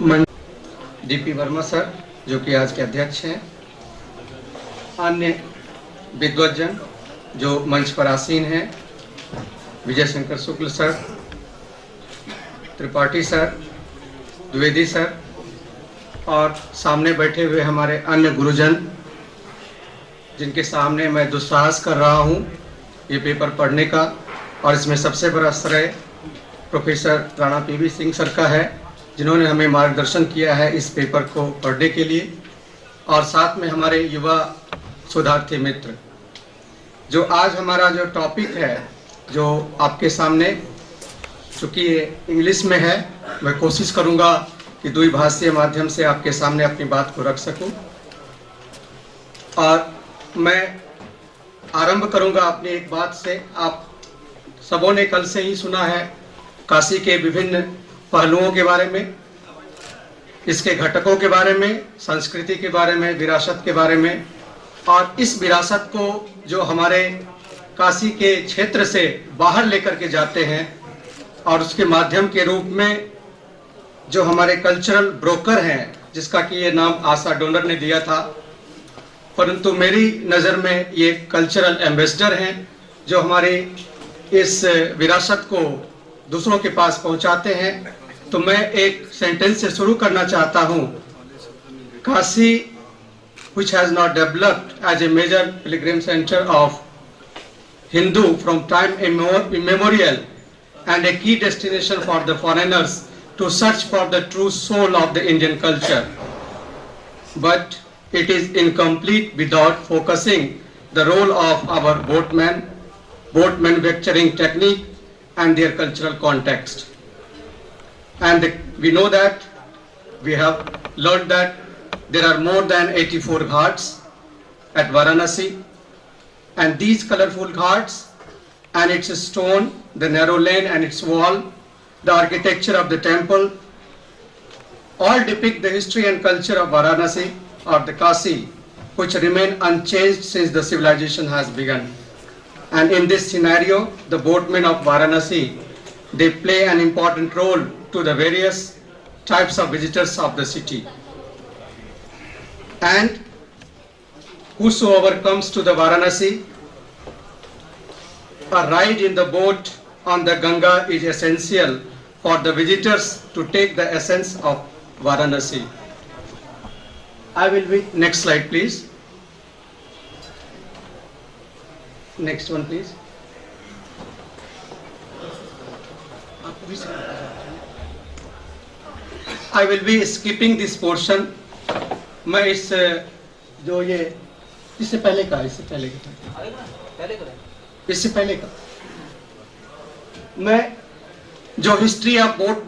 DP Verma sir जो कि आज के अध्यक्ष हैं, अन्य विद्वज्जन जो मंच पर आसीन हैं, Vijay Shankar Shukla sir, Tripathi sir, Dwivedi sir और सामने बैठे हुए हमारे अन्य गुरुजन जिनके सामने मैं दुस्साहस कर रहा हूं ये पेपर पढ़ने का, और इसमें सबसे बड़ा श्रेय professor Rana PV Singh sir का है जिन्होंने हमें मार्गदर्शन किया है इस पेपर को पढ़ने के लिए, और साथ में हमारे युवा शोधार्थी मित्र। जो आज हमारा जो टॉपिक है जो आपके सामने, चूँकि ये इंग्लिश में है, मैं कोशिश करूँगा कि द्विभाषीय माध्यम से आपके सामने अपनी बात को रख सकूं। और मैं आरंभ करूंगा अपनी एक बात से। आप सबों ने कल से ही सुना है काशी के विभिन्न पहलुओं के बारे में, इसके घटकों के बारे में, संस्कृति के बारे में, विरासत के बारे में, और इस विरासत को जो हमारे काशी के क्षेत्र से बाहर लेकर के जाते हैं और उसके माध्यम के रूप में जो हमारे कल्चरल ब्रोकर हैं, जिसका कि ये नाम आशा डोनर ने दिया था, परंतु मेरी नज़र में ये कल्चरल एम्बेसडर हैं जो हमारे इस विरासत को दूसरों के पास पहुंचाते हैं। तो मैं एक सेंटेंस से शुरू करना चाहता हूं। Kashi which has not developed as a major pilgrim center of Hindu from time immemorial and a key destination for the foreigners to search for the true soul of the Indian culture. But it is incomplete without focusing the role of our boatmen, boat manufacturing technique and their cultural context. And we know that, we have learned that there are more than 84 ghats at Varanasi, and these colorful ghats and its stone, the narrow lane and its wall, the architecture of the temple, all depict the history and culture of Varanasi or the Kashi, which remain unchanged since the civilization has begun. And in this scenario, the boatmen of Varanasi, they play an important role to the various types of visitors of the city. And whosoever comes to the Varanasi, a ride in the boat on the Ganga is essential for the visitors to take the essence of Varanasi. I will be, next slide please. Next one please. I will be skipping this portion. मैं इस जो ये इससे पहले का मैं जो history of boat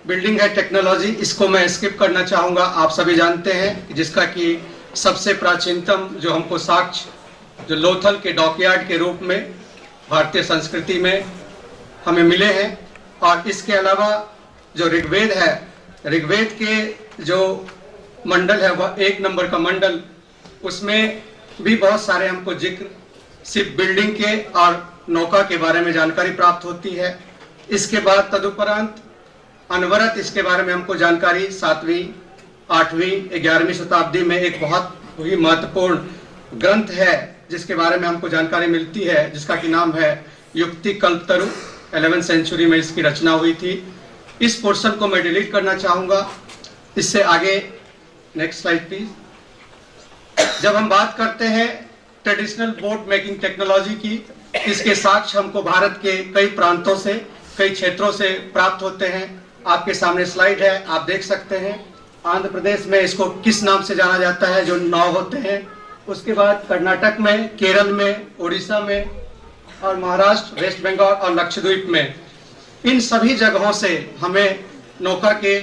building है टेक्नोलॉजी, इसको मैं स्किप करना चाहूँगा। आप सभी जानते हैं जिसका कि सबसे प्राचीनतम जो हमको साक्ष्य जो लोथल के डॉकयार्ड के रूप में भारतीय संस्कृति में हमें मिले हैं। और इसके अलावा जो ऋग्वेद है, ऋग्वेद के जो मंडल है वह 1 नंबर का मंडल, उसमें भी बहुत सारे हमको जिक्र शिप बिल्डिंग के और नौका के बारे में जानकारी प्राप्त होती है। इसके बाद तदुपरांत अनवरत इसके बारे में हमको जानकारी 7वीं, 8वीं, 11वीं शताब्दी में एक बहुत ही महत्वपूर्ण ग्रंथ है जिसके बारे में हमको जानकारी मिलती है, जिसका कि नाम है युक्ति कल्पतरु। 11वीं सेंचुरी में इसकी रचना हुई थी। इस पोर्शन को मैं डिलीट करना चाहूँगा। इससे आगे नेक्स्ट स्लाइड प्लीज। जब हम बात करते हैं ट्रेडिशनल बोट मेकिंग टेक्नोलॉजी की, इसके साक्ष्य हमको भारत के कई प्रांतों से, कई क्षेत्रों से प्राप्त होते हैं। आपके सामने स्लाइड है, आप देख सकते हैं। आंध्र प्रदेश में इसको किस नाम से जाना जाता है, जो नाव होते हैं। उसके बाद कर्नाटक में, केरल में, उड़ीसा में और महाराष्ट्र, वेस्ट बंगाल और लक्षद्वीप में, इन सभी जगहों से हमें नौका के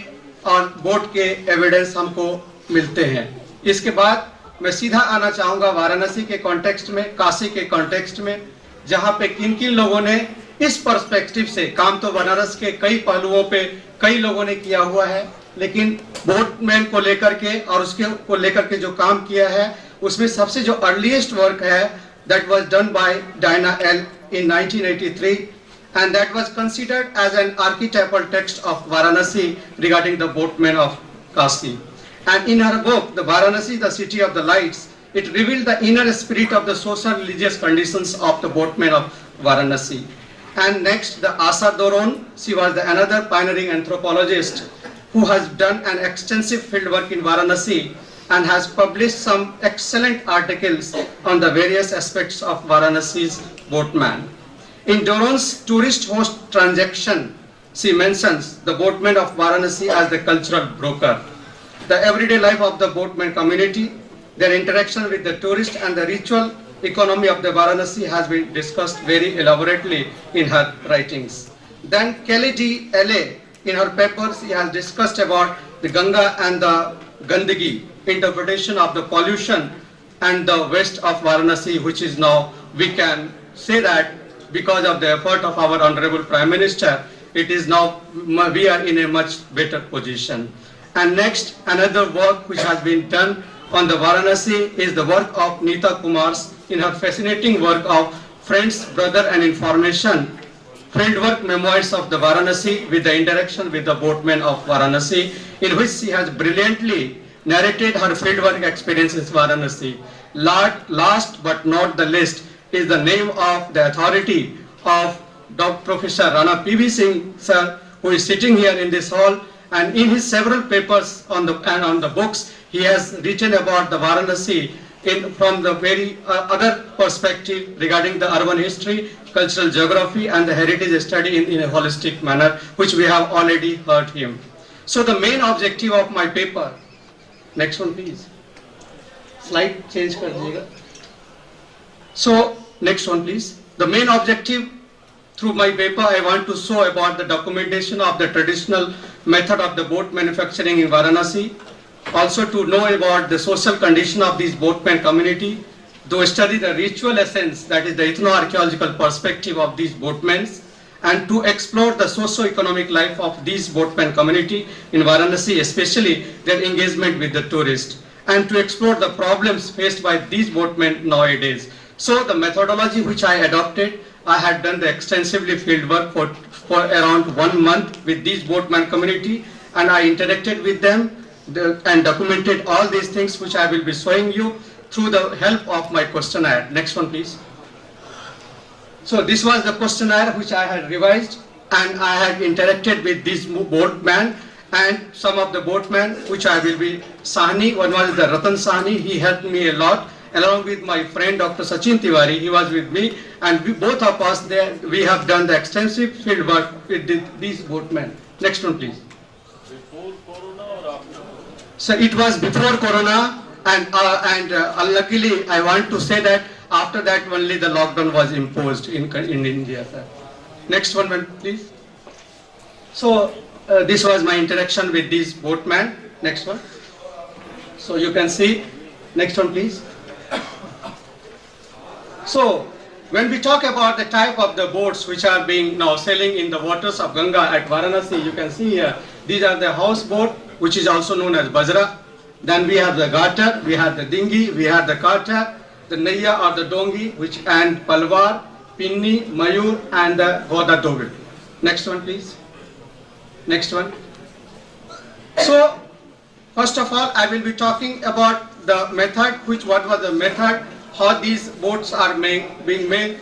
और बोट के एविडेंस हमको मिलते हैं। इसके बाद मैं सीधा आना चाहूँगा वाराणसी के कॉन्टेक्स्ट में, काशी के कॉन्टेक्स्ट में, जहाँ पे किन किन लोगों ने इस पर्सपेक्टिव से काम तो बनारस के कई पहलुओं पे कई लोगों ने किया हुआ है, लेकिन बोटमैन को लेकर के और उसके को लेकर के जो काम किया है उसमें सबसे जो अर्लीस्ट वर्क है that was done by Diana L in 1983 and that was considered as an archetypal text of Varanasi regarding the boatmen of Kashi. And in her book, The Varanasi, the City of the Lights, it revealed the inner spirit of the social religious conditions of the boatmen of Varanasi. And next, the Asa Doron, she was another pioneering anthropologist who has done an extensive fieldwork in Varanasi and has published some excellent articles on the various aspects of Varanasi's boatman. In Doron's tourist host transaction, she mentions the boatmen of Varanasi as the cultural broker. The everyday life of the boatman community, their interaction with the tourist and the ritual economy of the Varanasi has been discussed very elaborately in her writings. Then Kelly D. L.A. in her papers, he has discussed about the Ganga and the Gandagi, interpretation of the pollution and the waste of Varanasi, which is now, we can say that because of the effort of our Honorable Prime Minister, it is now, we are in a much better position. And next, another work which has been done on the Varanasi is the work of Neeta Kumars in her fascinating work of Friends, Brother and Information, Fieldwork Memoirs of the Varanasi with the interaction with the boatmen of Varanasi, in which she has brilliantly narrated her fieldwork experiences in Varanasi. Last but not the least is the name of the authority of Dr. Professor Rana P.V. Singh sir, who is sitting here in this hall, and in his several papers on the books, he has written about the Varanasi from the very other perspective regarding the urban history, cultural geography and the heritage study in a holistic manner, which we have already heard him. So the main objective of my paper, next one please, slide change kar dijiyega. So next one please, the main objective through my paper I want to show about the documentation of the traditional method of the boat manufacturing in Varanasi, also to know about the social condition of this boatman community, to study the ritual essence, that is the ethno-archaeological perspective of these boatmen, and to explore the socio-economic life of these boatman community in Varanasi, especially their engagement with the tourist, and to explore the problems faced by these boatmen nowadays. So the methodology which I adopted, I had done the extensively field work for around 1 month with these boatman community, and I interacted with them and documented all these things which I will be showing you through the help of my questionnaire. Next one please. So this was the questionnaire which I had revised, and I had interacted with this boatman and some of the boatmen which I will be Sahni. One was the Ratan Sahni, he helped me a lot, along with my friend Dr. Sachin Tiwari, he was with me, and both of us there, we have done the extensive field work with these boatmen. Next one please. Before Corona or after? So it was before Corona, and unluckily I want to say that after that only the lockdown was imposed in India, sir. Next one please. So this was my interaction with these boatmen. Next one. So you can see. Next one please. So when we talk about the type of the boats which are being now sailing in the waters of Ganga at Varanasi, you can see here, these are the houseboat, which is also known as Bajra. Then we have the Gatar, we have the Dinghi, we have the Kata, the Naya or the Dongi, and Palwar, Pinni, Mayur and the Goda Dovil. Next one please. Next one. So first of all, I will be talking about the method, what was the method, how these boats are being made.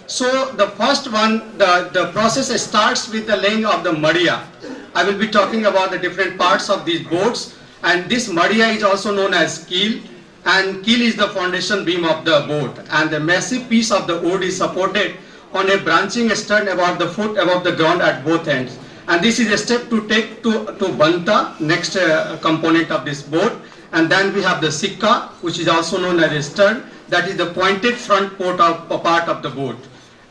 So the first one, the process starts with the laying of the Madia. I will be talking about the different parts of these boats, and this Madia is also known as keel, and keel is the foundation beam of the boat, and the massive piece of the wood is supported on a branching stern about the foot above the ground at both ends. And this is a step to take to Banta, next component of this boat. And then we have the Sikka, which is also known as a stern, that is the pointed front part of the boat.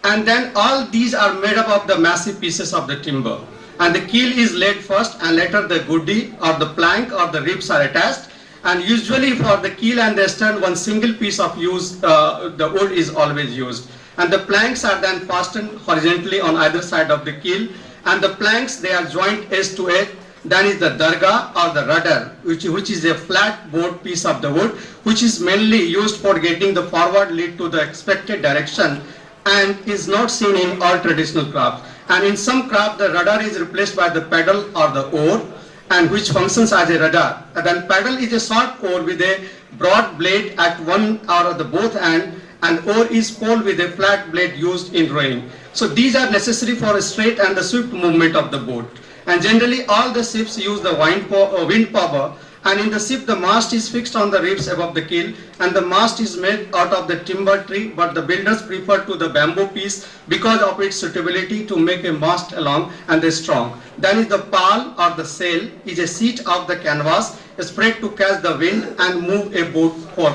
And then all these are made up of the massive pieces of the timber. And the keel is laid first, and later the guddi or the plank or the ribs are attached. And usually for the keel and the stern, one single piece of the wood is always used. And the planks are then fastened horizontally on either side of the keel. And the planks, they are joined edge to edge. Then is the darga or the rudder, which is a flat board piece of the wood, which is mainly used for getting the forward lead to the expected direction, and is not seen in all traditional crafts. And in some craft, the rudder is replaced by the paddle or the oar, and which functions as a radar. And then paddle is a short oar with a broad blade at one or the both end, and oar is pole with a flat blade used in rowing. So these are necessary for a straight and the swift movement of the boat. And generally all the ships use the wind power, and in the ship the mast is fixed on the ribs above the keel, and the mast is made out of the timber tree, but the builders prefer to the bamboo piece because of its suitability to make a mast long and strong. Then is the pall or the sail is a sheet of the canvas spread to catch the wind and move a boat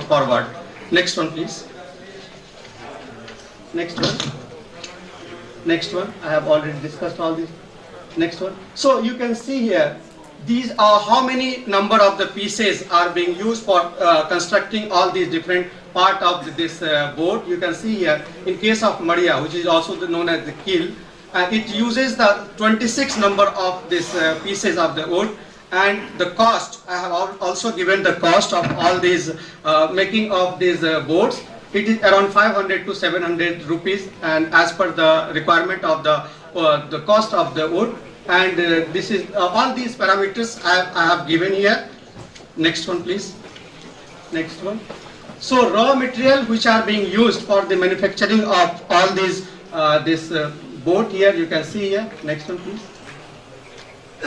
forward. Next one please. Next one. Next one. I have already discussed all this. Next one. So you can see here, these are how many number of the pieces are being used for constructing all these different part of this boat. You can see here, in case of Maria, which is also known as the keel, it uses the 26 number of these pieces of the wood. And the cost, I have also given the cost of all these making of these boats. It is around 500 to 700 rupees, and as per the requirement of the cost of the wood. And this is all these parameters I have given here. Next one please. Next one. So raw material which are being used for the manufacturing of all these this boat here, you can see here. Next one please.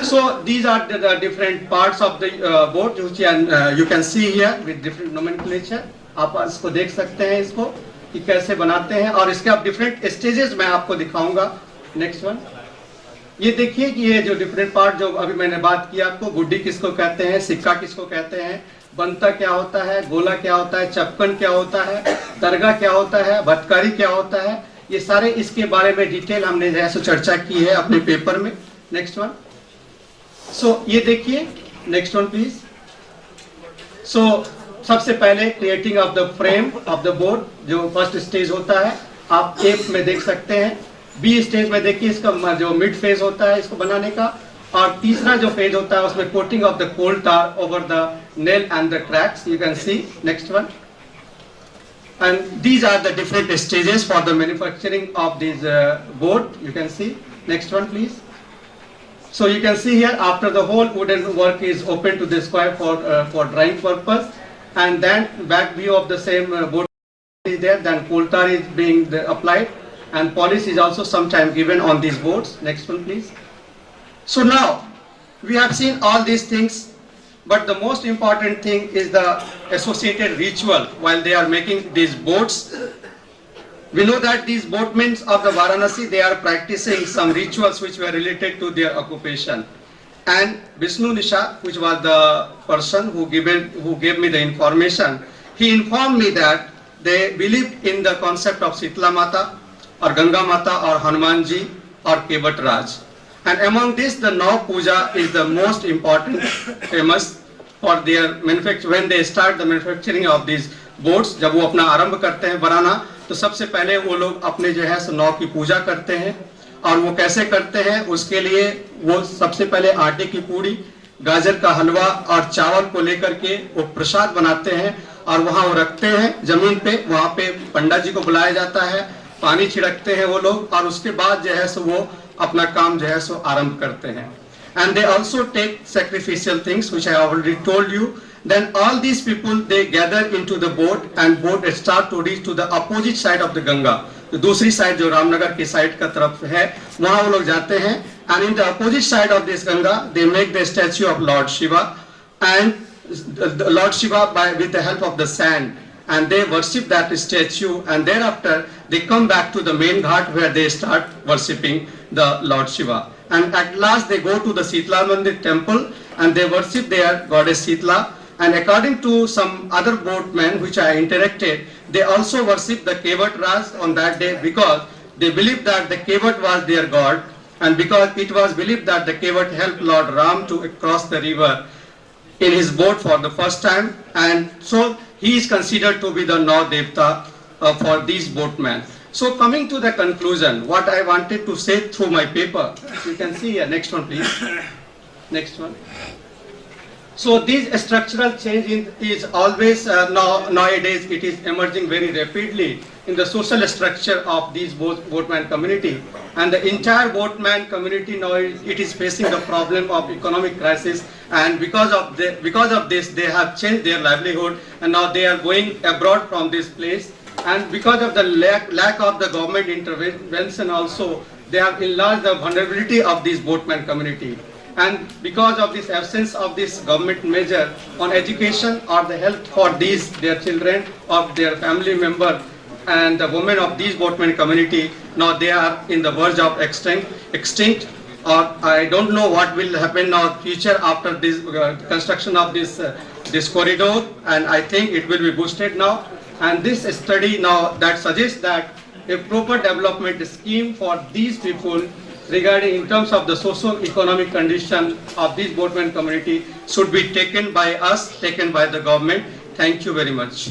So these are the different parts of the boat which you can see here with different nomenclature. आप इसको देख सकते हैं इसको कि कैसे बनाते हैं, और इसके आप डिफरेंट स्टेजेस मैं आपको दिखाऊंगा. Next one. ये देखिए कि ये जो डिफरेंट पार्ट जो अभी मैंने बात किया आपको, गुड्डी किसको कहते हैं, सिक्का किसको कहते हैं, बनता क्या होता है, गोला क्या होता है, चपकन क्या होता है, दरगाह क्या होता है, भटकारी क्या होता है, ये सारे इसके बारे में डिटेल हमने जैसे चर्चा की है अपने पेपर में. Next one. सो ये देखिए. Next one please. सो सबसे पहले creating of the frame of the boat, जो फर्स्ट स्टेज होता है आप ए में देख सकते हैं. बी स्टेज में देखिए इसका जो मिड फेज होता है इसको बनाने का, और तीसरा जो फेज होता है उसमें coating of the coal tar over the nail and the cracks. You can see. Next one. And these are the different stages for the manufacturing of this boat. You can see. Next one please. So you can see here, after the whole wooden work is open to the square for drying purpose, and then back view of the same boat is there, then coal tar is being applied, and polish is also sometime given on these boats. Next one please. So now we have seen all these things, but the most important thing is the associated ritual while they are making these boats. We know that these boatmen of the Varanasi, they are practicing some rituals which were related to their occupation. And Vishnu Nisha, which was the person who gave me the information, he informed me that they believe in the concept of Sitla Mata or Ganga Mata or Hanumanji or Kevat Raj. And among this, the Nav Puja is the most important, famous for their manufacture. When they start the manufacturing of these boats, जब वो अपना आरंभ करते हैं बनाना, तो सबसे पहले वो लोग अपने जो है नाव की पूजा करते हैं. और वो कैसे करते हैं, उसके लिए वो सबसे पहले आटे की पूड़ी, गाजर का हलवा और चावल को लेकर के वो प्रसाद बनाते हैं, और वहाँ वो रखते हैं जमीन पे. वहाँ पे पंडा जी को बुलाया जाता है, पानी छिड़कते हैं वो लोग, और उसके बाद जो है सो वो अपना काम जो है सो आरंभ करते हैं. And they also take sacrificial things which I already told you. Then all these people, they gather into the boat, and boat start to reach to the opposite side of the Ganga. तो दूसरी side जो रामनगर की side का तरफ है वहाँ वो लोग जाते हैं. And in the opposite side of this Ganga, they make the statue of Lord Shiva, and the Lord Shiva with the help of the sand, and they worship that statue, and thereafter they come back to the main ghat where they start worshipping the Lord Shiva. And at last they go to the Sitla Mandir temple, and they worship their goddess Sitla. And according to some other boatmen which I interacted, they also worship the Kevat Raj on that day, because they believe that the Kevat was their god, and because it was believed that the Kevat helped Lord Ram to cross the river in his boat for the first time, and so he is considered to be the Nav Devta for these boatmen. So coming to the conclusion, what I wanted to say through my paper, you can see here. Next one please. Next one. So this structural change is always nowadays it is emerging very rapidly in the social structure of these boatman community, and the entire boatman community now it is facing the problem of economic crisis, and because of this they have changed their livelihood, and now they are going abroad from this place, and because of the lack of the government intervention also they have enlarged the vulnerability of this boatman community. And because of this absence of this government measure on education or the health for these their children or their family member and the women of these boatman community, now they are in the verge of extinct, or I don't know what will happen now future after this construction of this corridor, and I think it will be boosted now. And this study now that suggests that a proper development scheme for these people regarding in terms of the socio-economic condition of this boatman community should be taken by us, taken by the government. Thank you very much.